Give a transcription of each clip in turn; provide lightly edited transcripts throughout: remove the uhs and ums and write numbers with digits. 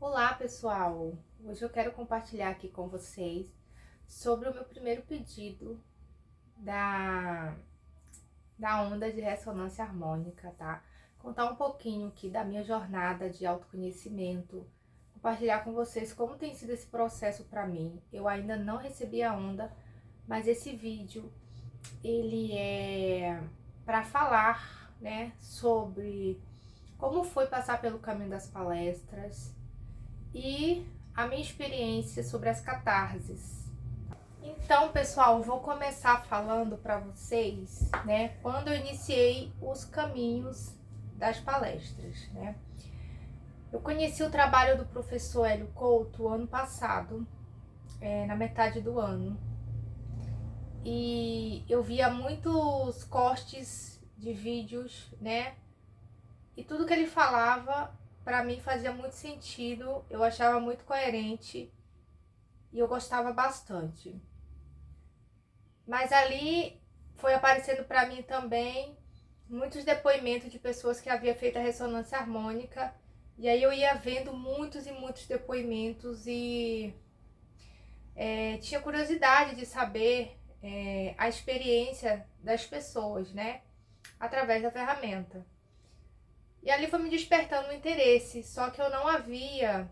Olá, pessoal! Hoje eu quero compartilhar aqui com vocês sobre o meu primeiro pedido da, da onda de ressonância harmônica, tá? Contar um pouquinho aqui da minha jornada de autoconhecimento, compartilhar com vocês como tem sido esse processo para mim. Eu ainda não recebi a onda, mas esse vídeo, ele é para falar, né, sobre como foi passar pelo caminho das palestras, e a minha experiência sobre as catarses. Então, pessoal, vou começar falando para vocês, né, quando eu iniciei os caminhos das palestras, né? Eu conheci o trabalho do professor Hélio Couto ano passado, na metade do ano, e eu via muitos cortes de vídeos, né? E tudo que ele falava para mim fazia muito sentido, eu achava muito coerente e eu gostava bastante. Mas ali foi aparecendo para mim também muitos depoimentos de pessoas que haviam feito a ressonância harmônica, e aí eu ia vendo muitos e muitos depoimentos e tinha curiosidade de saber a experiência das pessoas, né, através da ferramenta. E ali foi me despertando o interesse, só que eu não havia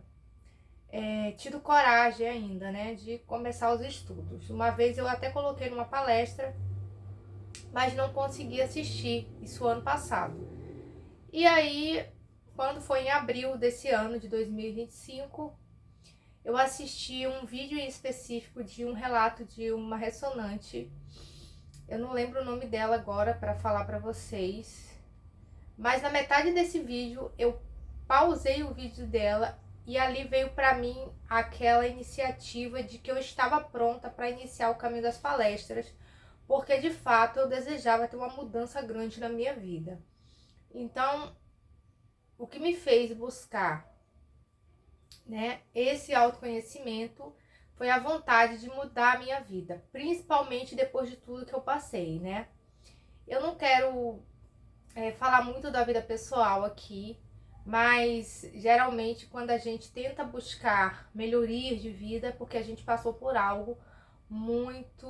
tido coragem ainda, né, de começar os estudos. Uma vez eu até coloquei numa palestra, mas não consegui assistir, isso ano passado. E aí, quando foi em abril desse ano de 2025, eu assisti um vídeo em específico de um relato de uma ressonante. Eu não lembro o nome dela agora para falar para vocês, mas na metade desse vídeo eu pausei o vídeo dela e ali veio para mim aquela iniciativa de que eu estava pronta para iniciar o caminho das palestras, porque de fato eu desejava ter uma mudança grande na minha vida. Então, o que me fez buscar, né, esse autoconhecimento foi a vontade de mudar a minha vida, principalmente depois de tudo que eu passei, né? Eu não quero falar muito da vida pessoal aqui, mas geralmente quando a gente tenta buscar melhorias de vida é porque a gente passou por algo muito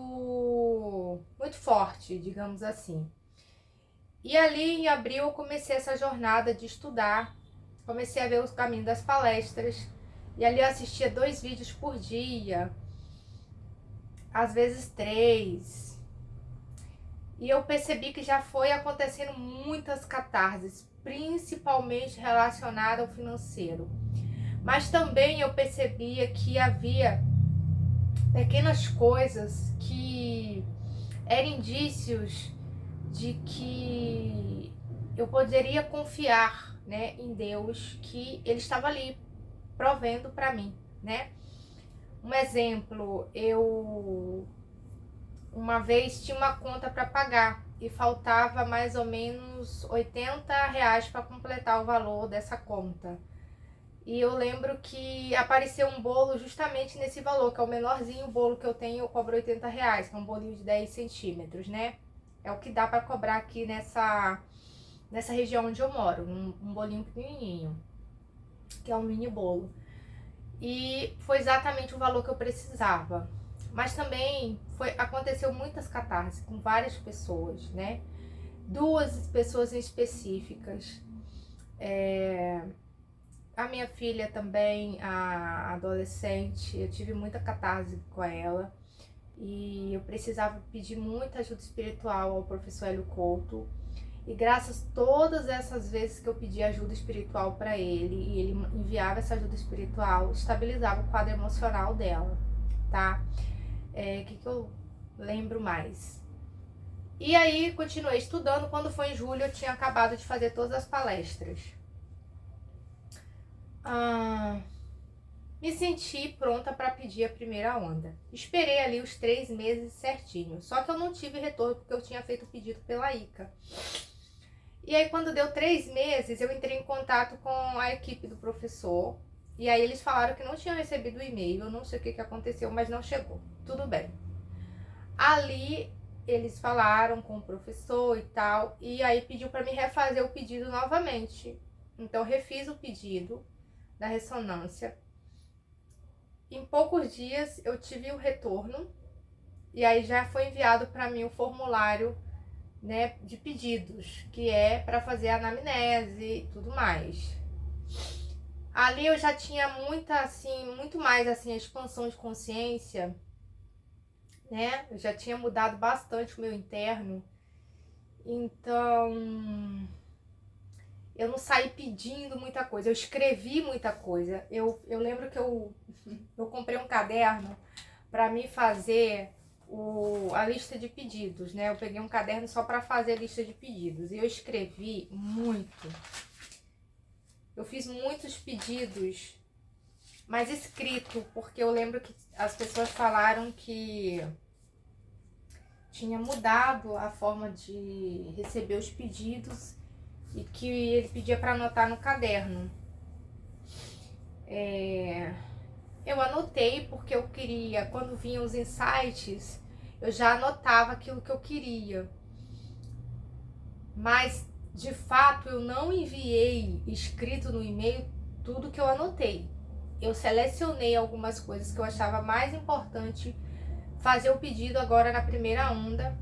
forte, digamos assim. E ali em abril eu comecei essa jornada de estudar, comecei a ver os caminhos das palestras, e ali eu assistia 2 vídeos por dia, às vezes 3. E eu percebi que já foi acontecendo muitas catarses, principalmente relacionadas ao financeiro. Mas também eu percebia que havia pequenas coisas que eram indícios de que eu poderia confiar, né, em Deus, que Ele estava ali provendo para mim, né? Um exemplo, eu uma vez tinha uma conta para pagar e faltava mais ou menos R$ 80 para completar o valor dessa conta. E eu lembro que apareceu um bolo justamente nesse valor, que é o menorzinho bolo que eu tenho, eu cobro R$ 80, que é um bolinho de 10 centímetros, né? É o que dá para cobrar aqui nessa região onde eu moro, um bolinho pequenininho, que é um mini bolo. E foi exatamente o valor que eu precisava. Mas também aconteceu muitas catarses com várias pessoas, né? 2 pessoas em específicas. A minha filha também, a adolescente, eu tive muita catarse com ela. E eu precisava pedir muita ajuda espiritual ao professor Hélio Couto. E graças a todas essas vezes que eu pedi ajuda espiritual para ele, e ele enviava essa ajuda espiritual, estabilizava o quadro emocional dela, tá? Que eu lembro mais? E aí, continuei estudando. Quando foi em julho, eu tinha acabado de fazer todas as palestras. Me senti pronta para pedir a primeira onda. Esperei ali os 3 meses certinho. Só que eu não tive retorno porque eu tinha feito o pedido pela ICA. E aí, quando deu 3 meses, eu entrei em contato com a equipe do professor. E aí eles falaram que não tinham recebido o e-mail. Eu não sei o que aconteceu, mas não chegou. Tudo bem. Ali eles falaram com o professor e tal, e aí pediu para me refazer o pedido novamente. Então refiz o pedido da ressonância. Em poucos dias eu tive o retorno e aí já foi enviado para mim o formulário, né, de pedidos, que é para fazer a anamnese e tudo mais. Ali eu já tinha muito mais assim a expansão de consciência, né? Eu já tinha mudado bastante o meu interno. Então, eu não saí pedindo muita coisa, eu escrevi muita coisa. Eu lembro que eu comprei um caderno para mim fazer a lista de pedidos, né? Eu peguei um caderno só para fazer a lista de pedidos e eu escrevi muito. Eu fiz muitos pedidos, mas escrito, porque eu lembro que as pessoas falaram que tinha mudado a forma de receber os pedidos e que ele pedia para anotar no caderno. Eu anotei porque eu queria, quando vinham os insights, eu já anotava aquilo que eu queria. Mas, de fato, eu não enviei escrito no e-mail tudo que eu anotei. Eu selecionei algumas coisas que eu achava mais importante fazer o pedido agora na primeira onda,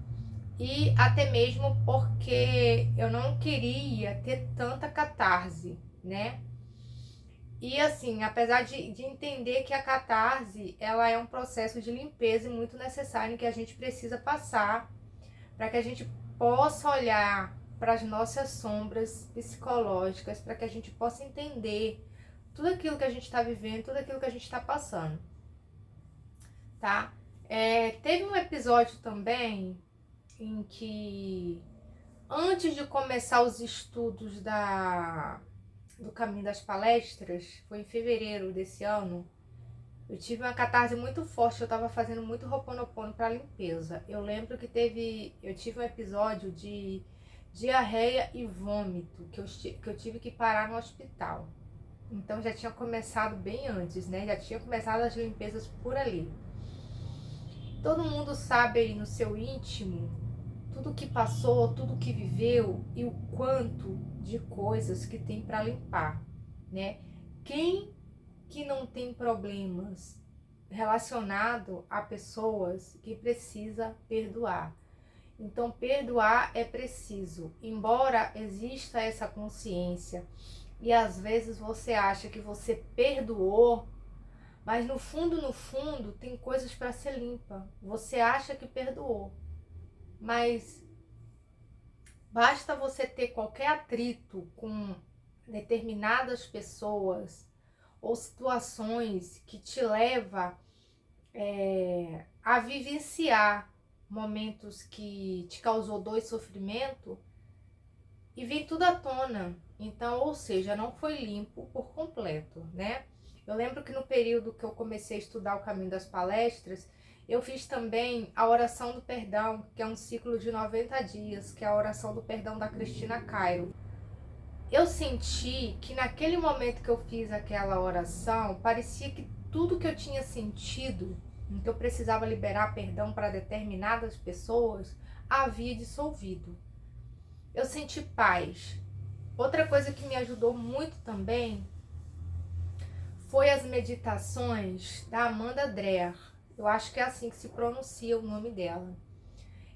e até mesmo porque eu não queria ter tanta catarse, né? E assim, apesar de entender que a catarse, ela é um processo de limpeza muito necessário que a gente precisa passar para que a gente possa olhar para as nossas sombras psicológicas, para que a gente possa entender tudo aquilo que a gente está vivendo, tudo aquilo que a gente está passando, tá? Teve um episódio também em que, antes de começar os estudos do Caminho das Palestras, foi em fevereiro desse ano, eu tive uma catarse muito forte, eu estava fazendo muito Ho'oponopono para limpeza. Eu lembro que eu tive um episódio de diarreia e vômito, que eu tive que parar no hospital. Então já tinha começado bem antes, né? Já tinha começado as limpezas por ali. Todo mundo sabe aí no seu íntimo tudo que passou, tudo que viveu e o quanto de coisas que tem para limpar, né? Quem que não tem problemas relacionado a pessoas que precisa perdoar? Então, perdoar é preciso, embora exista essa consciência e às vezes você acha que você perdoou, mas no fundo, tem coisas para ser limpa. Você acha que perdoou, mas basta você ter qualquer atrito com determinadas pessoas ou situações que te leva a vivenciar momentos que te causou dor e sofrimento e vem tudo à tona. Então, ou seja, não foi limpo por completo, né? Eu lembro que no período que eu comecei a estudar o Caminho das Palestras, eu fiz também a oração do perdão, que é um ciclo de 90 dias, que é a oração do perdão da Cristina Cairo. Eu senti que naquele momento que eu fiz aquela oração, parecia que tudo que eu tinha sentido, em que eu precisava liberar perdão para determinadas pessoas, havia dissolvido. Eu senti paz. Outra coisa que me ajudou muito também foi as meditações da Amanda Dreher. Eu acho que é assim que se pronuncia o nome dela.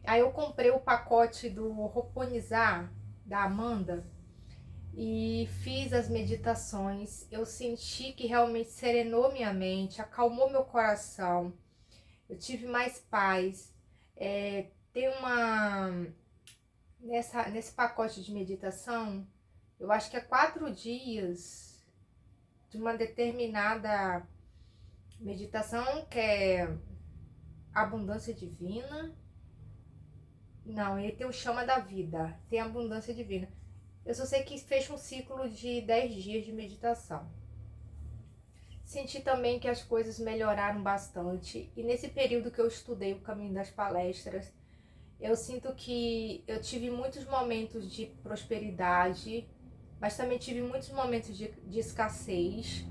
Aí eu comprei o pacote do Ho'oponizar da Amanda e fiz as meditações. Eu senti que realmente serenou minha mente, acalmou meu coração. Eu tive mais paz. Tem nesse pacote de meditação, eu acho que é 4 dias de uma determinada meditação, que é abundância divina. Não, ele tem o chama da vida, tem abundância divina. Eu só sei que fecha um ciclo de 10 dias de meditação. Senti também que as coisas melhoraram bastante. E nesse período que eu estudei o Caminho das Palestras, eu sinto que eu tive muitos momentos de prosperidade, mas também tive muitos momentos de escassez,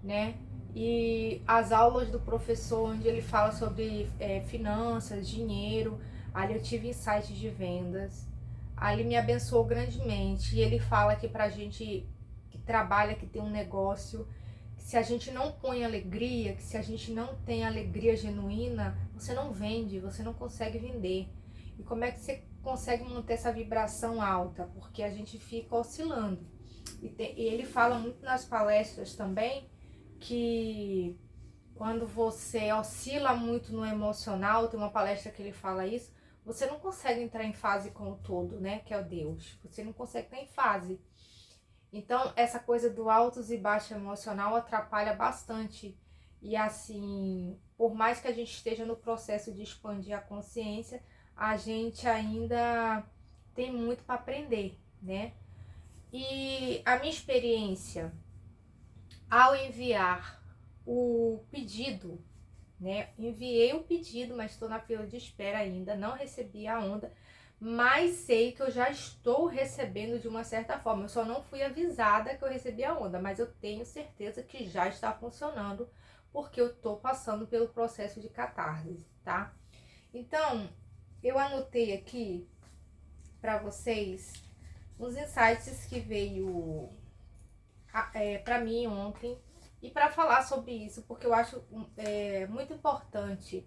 né? E as aulas do professor, onde ele fala sobre finanças, dinheiro, ali eu tive insights de vendas, ali me abençoou grandemente. E ele fala que pra gente que trabalha, que tem um negócio, se a gente não põe alegria, que se a gente não tem alegria genuína, você não vende, você não consegue vender. E como é que você consegue manter essa vibração alta? Porque a gente fica oscilando. E ele fala muito nas palestras também que quando você oscila muito no emocional, tem uma palestra que ele fala isso, você não consegue entrar em fase com o todo, né? Que é o Deus. Você não consegue estar em fase. Então, essa coisa do altos e baixos emocional atrapalha bastante. E assim, por mais que a gente esteja no processo de expandir a consciência, a gente ainda tem muito para aprender, né? E a minha experiência ao enviar o pedido, né? Enviei o pedido, mas estou na fila de espera ainda, não recebi a onda, mas sei que eu já estou recebendo de uma certa forma. Eu só não fui avisada que eu recebi a onda, mas eu tenho certeza que já está funcionando, porque eu estou passando pelo processo de catarse, tá? Então, eu anotei aqui para vocês uns insights que veio para mim ontem e para falar sobre isso, porque eu acho muito importante,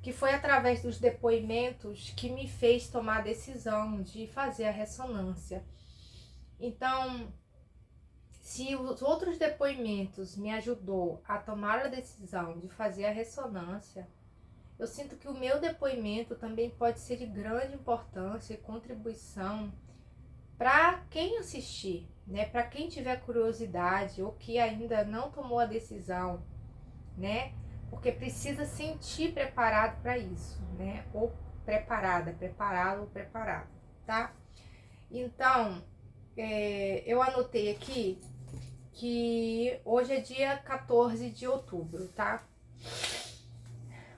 que foi através dos depoimentos que me fez tomar a decisão de fazer a ressonância. Então, se os outros depoimentos me ajudou a tomar a decisão de fazer a ressonância, eu sinto que o meu depoimento também pode ser de grande importância e contribuição para quem assistir, né? Para quem tiver curiosidade ou que ainda não tomou a decisão, né? Porque precisa sentir preparado para isso, né? Ou preparada, preparado ou preparado, tá? Então, eu anotei aqui que hoje é dia 14 de outubro, tá?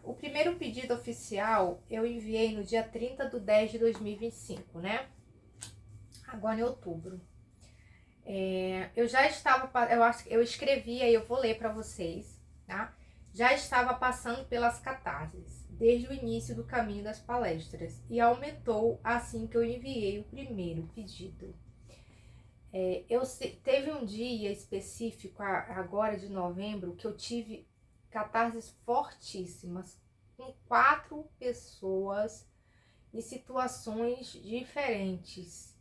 O primeiro pedido oficial eu enviei no dia 30/10/2025, né? Agora em outubro. Eu já estava, eu escrevi, aí eu vou ler para vocês, tá? Já estava passando pelas catarses, desde o início do caminho das palestras, e aumentou assim que eu enviei o primeiro pedido. Teve um dia específico, agora de novembro, que eu tive catarses fortíssimas, com 4 pessoas em situações diferentes.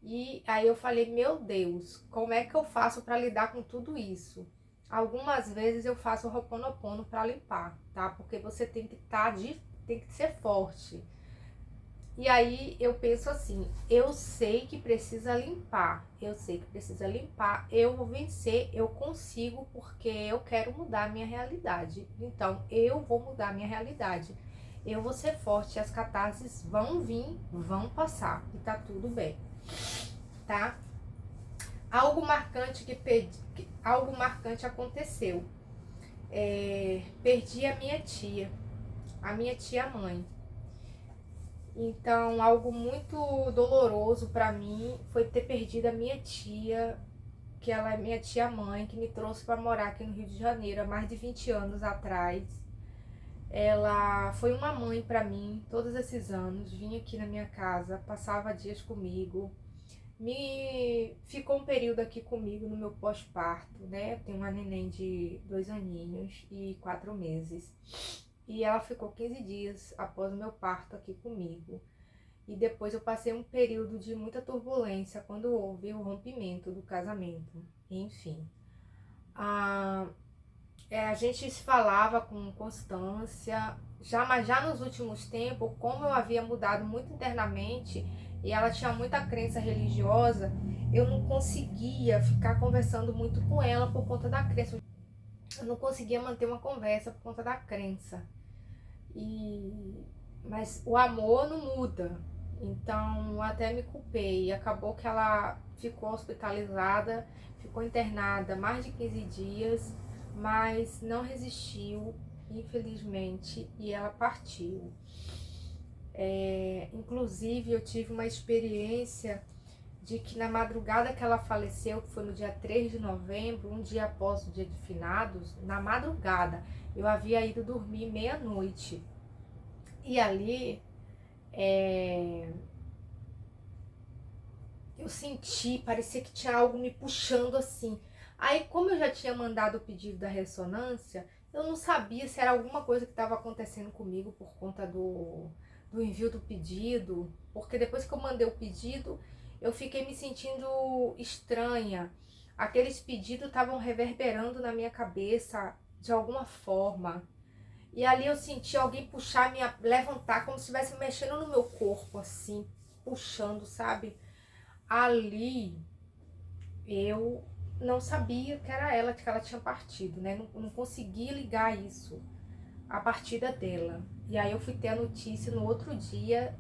E aí eu falei, meu Deus, como é que eu faço para lidar com tudo isso? Algumas vezes eu faço o Ho'oponopono para limpar, tá? Porque você tem que tem que ser forte. E aí eu penso assim, eu sei que precisa limpar, eu vou vencer, eu consigo, porque eu quero mudar a minha realidade. Então eu vou mudar a minha realidade. Eu vou ser forte, as catarses vão vir, vão passar e tá tudo bem, tá? Algo marcante aconteceu. Perdi a minha tia mãe. Então, algo muito doloroso para mim foi ter perdido a minha tia, que ela é minha tia mãe, que me trouxe para morar aqui no Rio de Janeiro há mais de 20 anos atrás. Ela foi uma mãe para mim todos esses anos, vinha aqui na minha casa, passava dias comigo, ficou um período aqui comigo no meu pós-parto, né? Tenho uma neném de 2 aninhos e 4 meses. E ela ficou 15 dias após o meu parto aqui comigo. E depois eu passei um período de muita turbulência quando houve o rompimento do casamento. Enfim. A gente se falava com constância, mas já nos últimos tempos, como eu havia mudado muito internamente e ela tinha muita crença religiosa, eu não conseguia ficar conversando muito com ela por conta da crença. Eu não conseguia manter uma conversa por conta da crença. Mas o amor não muda. Então até me culpei. Acabou que ela ficou hospitalizada, ficou internada mais de 15 dias, mas não resistiu, infelizmente, e ela partiu. Inclusive eu tive uma experiência de que na madrugada que ela faleceu, que foi no dia 3 de novembro, um dia após o dia de finados, na madrugada, eu havia ido dormir meia-noite. E ali, eu senti, parecia que tinha algo me puxando assim. Aí, como eu já tinha mandado o pedido da ressonância, eu não sabia se era alguma coisa que estava acontecendo comigo por conta do envio do pedido, porque depois que eu mandei o pedido, eu fiquei me sentindo estranha. Aqueles pedidos estavam reverberando na minha cabeça de alguma forma. E ali eu senti alguém puxar, levantar, como se estivesse mexendo no meu corpo, assim, puxando, sabe? Ali eu não sabia que era ela, que ela tinha partido, né? Não consegui ligar isso, a partida dela. E aí eu fui ter a notícia no outro dia,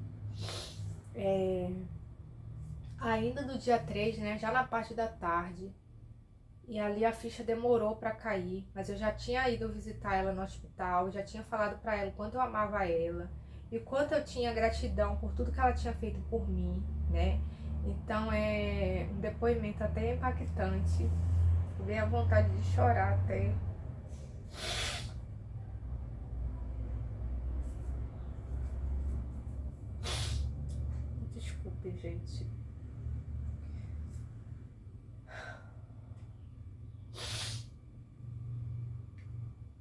ainda do dia 3, né? Já na parte da tarde. E ali a ficha demorou para cair, mas eu já tinha ido visitar ela no hospital, já tinha falado para ela o quanto eu amava ela e o quanto eu tinha gratidão por tudo que ela tinha feito por mim, né? Então é um depoimento até impactante. Veio a vontade de chorar até. Desculpe, gente.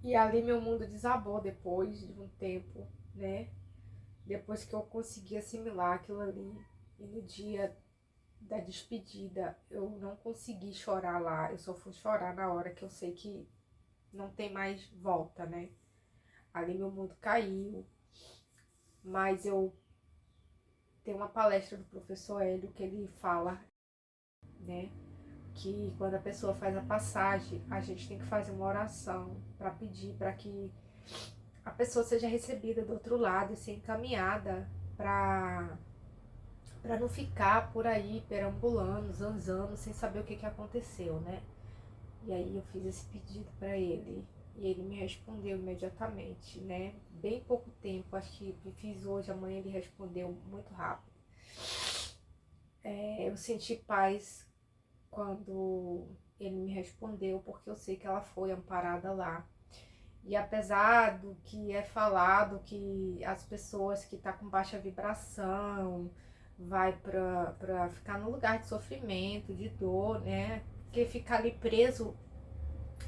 E ali meu mundo desabou depois de um tempo, né? Depois que eu consegui assimilar aquilo ali. E no dia da despedida, eu não consegui chorar lá. Eu só fui chorar na hora que eu sei que não tem mais volta, né? Ali meu mundo caiu. Mas eu tenho uma palestra do professor Hélio que ele fala, né? Que quando a pessoa faz a passagem, a gente tem que fazer uma oração para pedir para que a pessoa seja recebida do outro lado e ser encaminhada para não ficar por aí perambulando, zanzando, sem saber o que, que aconteceu, né? E aí eu fiz esse pedido para ele e ele me respondeu imediatamente, né? Bem pouco tempo, acho que fiz hoje, amanhã ele respondeu muito rápido. Eu senti paz quando ele me respondeu, porque eu sei que ela foi amparada lá. E apesar do que é falado, que as pessoas que estão com baixa vibração vai para ficar no lugar de sofrimento, de dor, né? Porque fica ali preso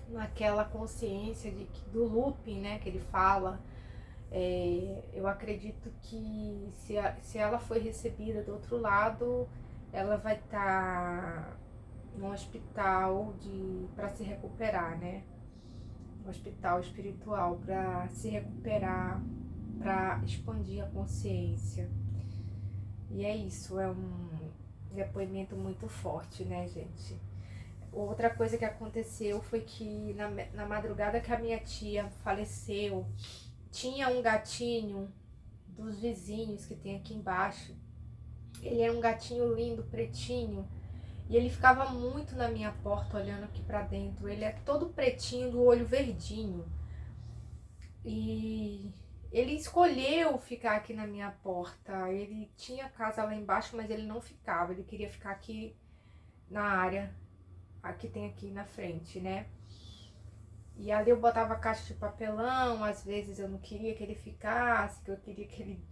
naquela consciência do looping, né? Que ele fala. Eu acredito que se ela foi recebida do outro lado, ela vai estar no hospital para se recuperar, né? Um hospital espiritual para se recuperar, para expandir a consciência. E é isso, é um depoimento muito forte, né, gente? Outra coisa que aconteceu foi que na madrugada que a minha tia faleceu, tinha um gatinho dos vizinhos que tem aqui embaixo. Ele era um gatinho lindo, pretinho, e ele ficava muito na minha porta olhando aqui pra dentro. Ele é todo pretinho, do olho verdinho. E ele escolheu ficar aqui na minha porta. Ele tinha casa lá embaixo, mas ele não ficava. Ele queria ficar aqui na área que tem aqui na frente, né? E ali eu botava caixa de papelão, às vezes eu não queria que ele ficasse, que eu queria que ele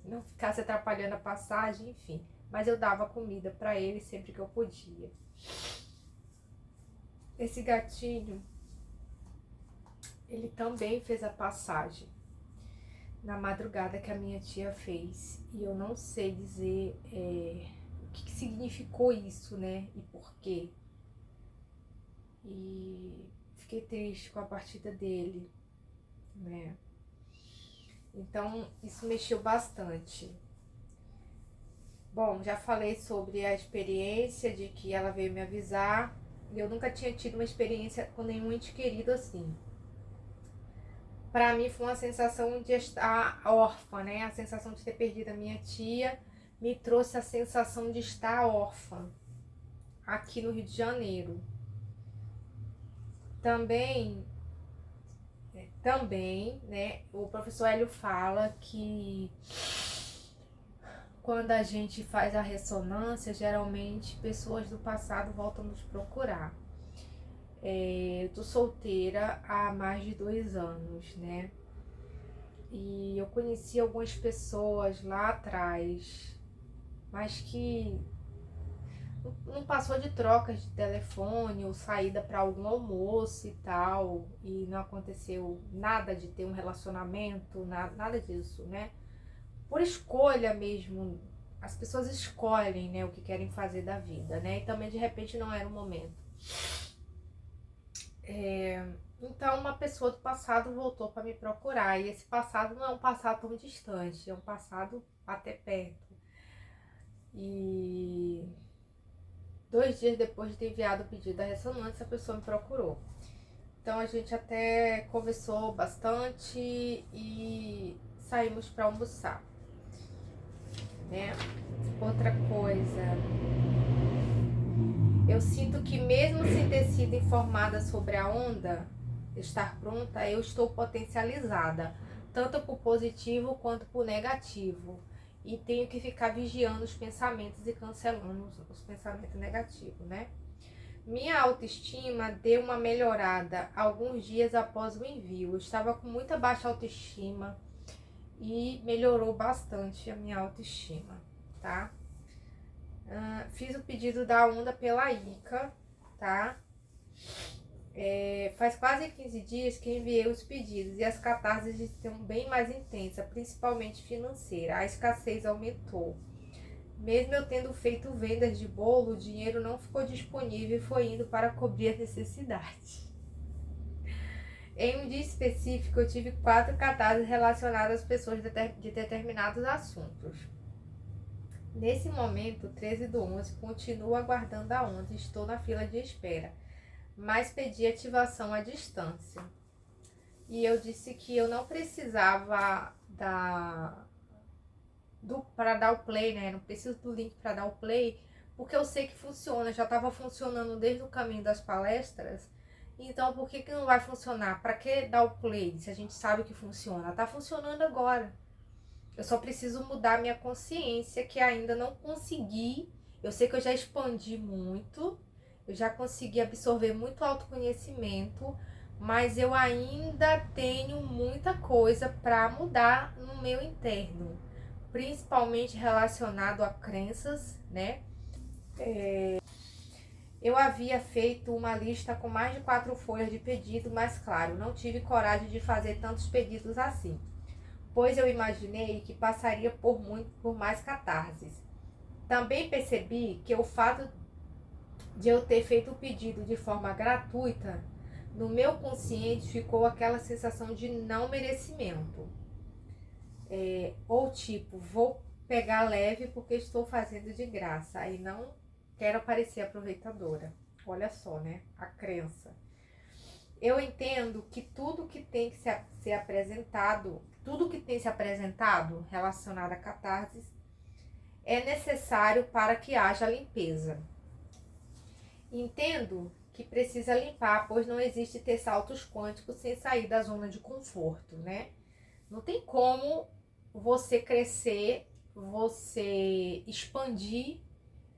não ficasse atrapalhando a passagem, enfim. Mas eu dava comida para ele sempre que eu podia. Esse gatinho, ele também fez a passagem na madrugada que a minha tia fez. E eu não sei dizer o que significou isso, né? E por quê. E fiquei triste com a partida dele, né? Então, isso mexeu bastante. Bom, já falei sobre a experiência de que ela veio me avisar. E eu nunca tinha tido uma experiência com nenhum ente querido assim. Para mim foi uma sensação de estar órfã, né? A sensação de ter perdido a minha tia me trouxe a sensação de estar órfã aqui no Rio de Janeiro. Também, né, o professor Hélio fala que quando a gente faz a ressonância, geralmente pessoas do passado voltam nos procurar. Eu tô solteira há mais de 2 anos, né? E eu conheci algumas pessoas lá atrás, mas que não passou de trocas de telefone ou saída para algum almoço e tal, e não aconteceu nada de ter um relacionamento, nada disso, né? Por escolha mesmo, as pessoas escolhem, né, o que querem fazer da vida, né? E também de repente não era o momento. Então uma pessoa do passado voltou para me procurar, e esse passado não é um passado tão distante, é um passado até perto. E 2 dias depois de ter enviado o pedido da ressonância, a pessoa me procurou. Então a gente até conversou bastante e saímos para almoçar, né? Outra coisa, eu sinto que mesmo sem ter sido informada sobre a onda estar pronta, eu estou potencializada, tanto por positivo quanto por negativo. E tenho que ficar vigiando os pensamentos e cancelando os pensamentos negativos, né? Minha autoestima deu uma melhorada alguns dias após o envio. Eu estava com muita baixa autoestima e melhorou bastante a minha autoestima, tá? Fiz o pedido da onda pela Ica, tá? Faz quase 15 dias que enviei os pedidos e as catarses estão bem mais intensas, principalmente financeira. A escassez aumentou. Mesmo eu tendo feito vendas de bolo, o dinheiro não ficou disponível e foi indo para cobrir as necessidades. Em um dia específico, eu tive 4 catarses relacionadas às pessoas de determinados assuntos. Nesse momento, 13/11, continuo aguardando a onda e estou na fila de espera, mas pedi ativação à distância. E eu disse que eu não precisava para dar o play, né? Não preciso do link para dar o play, porque eu sei que funciona. Já estava funcionando desde o caminho das palestras. Então, por que não vai funcionar? Para que dar o play se a gente sabe que funciona? Tá funcionando agora. Eu só preciso mudar minha consciência, que ainda não consegui. Eu sei que eu já expandi muito, eu já consegui absorver muito autoconhecimento, mas eu ainda tenho muita coisa para mudar no meu interno, principalmente relacionado a crenças, né? Eu havia feito uma lista com mais de 4 folhas de pedido, mas claro, não tive coragem de fazer tantos pedidos assim, pois eu imaginei que passaria por mais catarses. Também percebi que o fato de eu ter feito o pedido de forma gratuita, no meu consciente ficou aquela sensação de não merecimento. Ou tipo, vou pegar leve porque estou fazendo de graça, aí não quero parecer aproveitadora. Olha só, né? A crença. Eu entendo que tudo que tem que ser apresentado, tudo que tem se apresentado relacionado a catarses é necessário para que haja limpeza. Entendo que precisa limpar, pois não existe ter saltos quânticos sem sair da zona de conforto, né? Não tem como você crescer, você expandir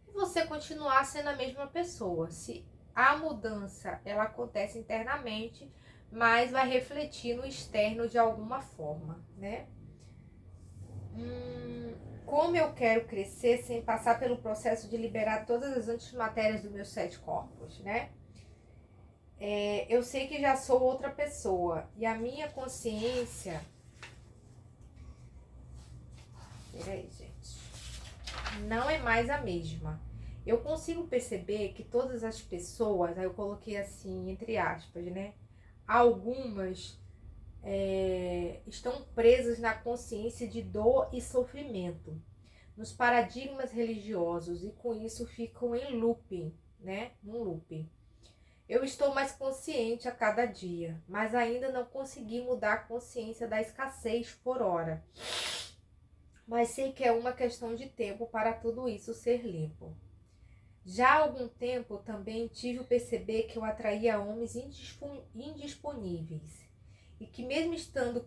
e você continuar sendo a mesma pessoa. Se a mudança, ela acontece internamente, mas vai refletir no externo de alguma forma, né? Como eu quero crescer sem passar pelo processo de liberar todas as antimatérias dos meus 7 corpos, né? Eu sei que já sou outra pessoa e a minha consciência... Peraí, gente. Não é mais a mesma. Eu consigo perceber que todas as pessoas, aí eu coloquei assim, entre aspas, né? Algumas estão presas na consciência de dor e sofrimento, nos paradigmas religiosos, e com isso ficam em looping, né? Um looping. Eu estou mais consciente a cada dia, mas ainda não consegui mudar a consciência da escassez por hora. Mas sei que é uma questão de tempo para tudo isso ser limpo. Já há algum tempo também tive o perceber que eu atraía homens indisponíveis e que mesmo estando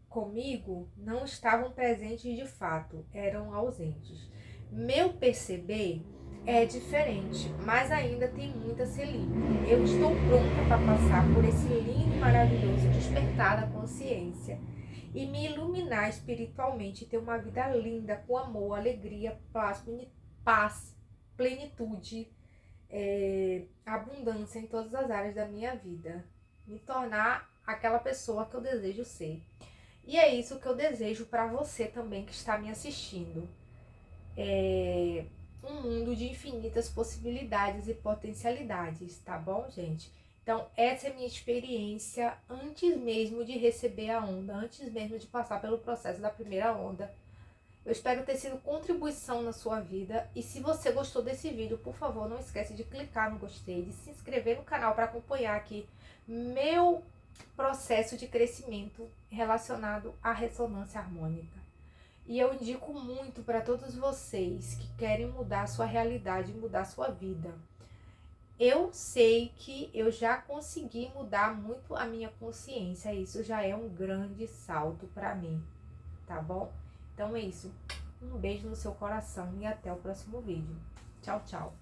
comigo não estavam presentes de fato, eram ausentes. Meu perceber é diferente, mas ainda tem muito a ser limpo. Eu estou pronta para passar por esse lindo e maravilhoso despertar da consciência e me iluminar espiritualmente e ter uma vida linda, com amor, alegria, paz plenitude, abundância em todas as áreas da minha vida. Me tornar aquela pessoa que eu desejo ser. E é isso que eu desejo para você também que está me assistindo. Um mundo de infinitas possibilidades e potencialidades, tá bom, gente? Então, essa é a minha experiência antes mesmo de receber a onda, antes mesmo de passar pelo processo da primeira onda. Eu espero ter sido contribuição na sua vida. E se você gostou desse vídeo, por favor, não esquece de clicar no gostei, de se inscrever no canal para acompanhar aqui meu processo de crescimento relacionado à ressonância harmônica. E eu indico muito para todos vocês que querem mudar a sua realidade, mudar a sua vida. Eu sei que eu já consegui mudar muito a minha consciência. Isso já é um grande salto para mim, tá bom? Então é isso. Um beijo no seu coração e até o próximo vídeo. Tchau, tchau.